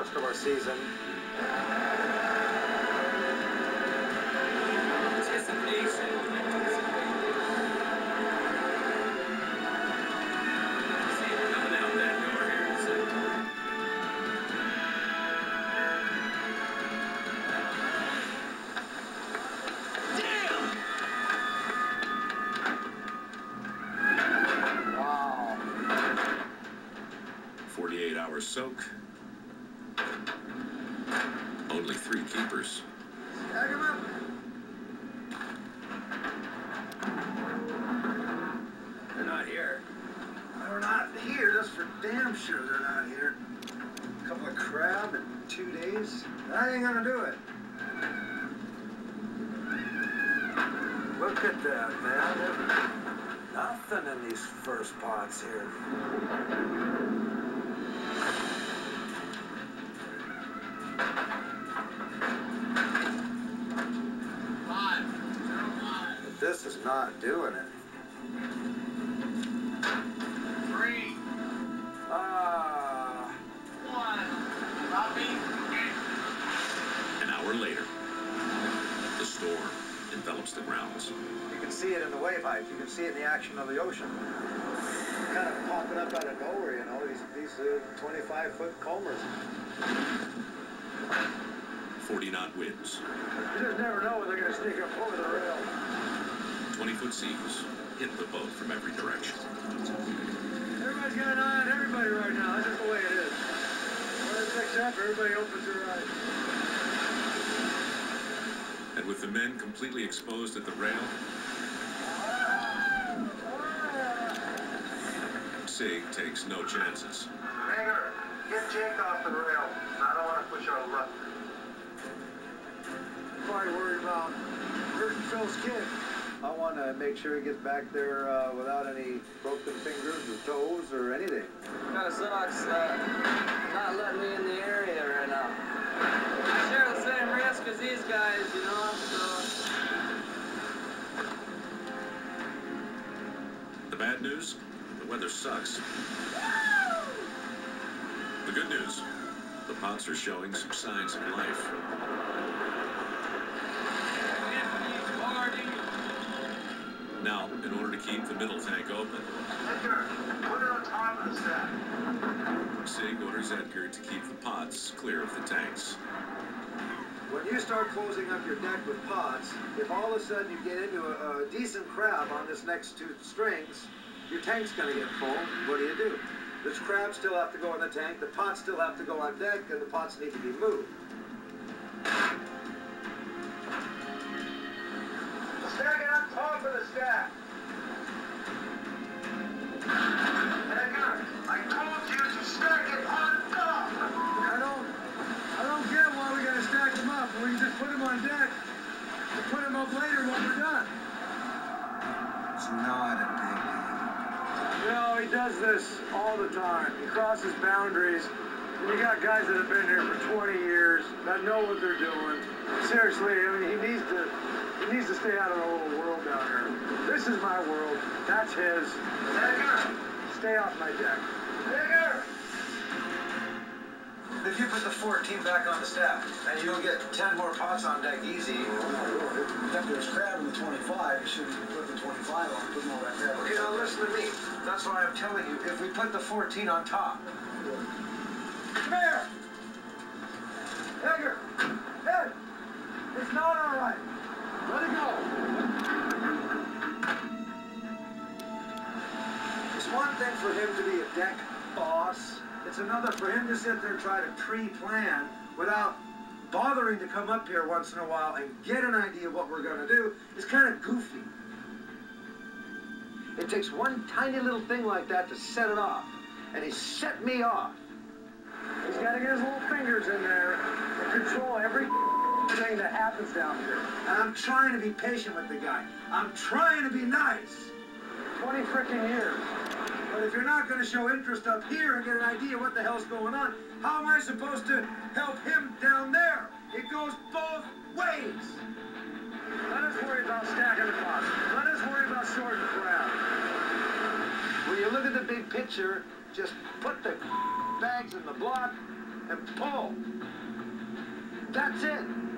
rest of our season. Wow. 48-hour soak. Only 3 keepers. Tag him up. They're not here. They're not here. That's for damn sure they're not here. A couple of crab in 2 days. That ain't gonna do it. Look at that, man. There's nothing in these first pots here. But this is not doing it. 3, 1. Copy. An hour later, the storm envelops the grounds. You can see it in the wave height. You can see it in the action of the ocean. Kind of popping up out of nowhere, you know, these 25-foot combers. 40-knot winds. You just never know when they're going to sneak up over the rail. 20-foot seas hit the boat from every direction. Everybody's got an eye on everybody right now. That's just the way it is. When it picks up, everybody opens their eyes. And with the men completely exposed at the rail, Sig takes no chances. Hanger, get Jake off the rail. I don't want to push our luck. Probably worried about hurting Phil's kid. I want to make sure he gets back there without any broken fingers or toes or anything. Kind of sucks not letting me in the area right now. I share the same risk as these guys, you know, so. The bad news? The weather sucks. The good news? The pots are showing some signs of life. Now, in order to keep the middle tank open, Edgar, put it on top of the stack. Sig orders Edgar to keep the pots clear of the tanks. When you start closing up your deck with pots, if all of a sudden you get into a decent crab on this next 2 strings, your tank's going to get full. What do? The crabs still have to go in the tank, the pots still have to go on deck, and the pots need to be moved. Stack it on top of the stack. Edgar, I told you to stack it on top. I don't get why we got to stack them up. We can just put them on deck and put them up later when we're done. It's not a big deal. You know, he does this all the time. He crosses boundaries. And you got guys that have been here for 20 years that know what they're doing. Seriously, I mean, he needs to stay out of the little world down here. This is my world. That's his. Edgar! Stay off my deck. Edgar! If you put the 14 back on the stack, and you'll get 10 more pots on deck easy. If there's crab in the 25, you shouldn't put the 25 on. Put more of that crab on. You know, listen to me. That's why I'm telling you. If we put the 14 on top. Come here! Edgar! Ed! It's not all right. Let it go. It's one thing for him to be a deck boss. It's another for him to sit there and try to pre-plan without bothering to come up here once in a while and get an idea of what we're going to do. It's kind of goofy. It takes one tiny little thing like that to set it off. And he set me off. He's got to get his little fingers in there and control everything that happens down here. And I'm trying to be patient with the guy. I'm trying to be nice. 20 freaking years. But if you're not going to show interest up here and get an idea what the hell's going on, how am I supposed to help him down there? It goes both ways. Let us worry about stacking the pots. Let us worry about sorting the crowd. When you look at the big picture, just put the bags in the block, and pull. That's it.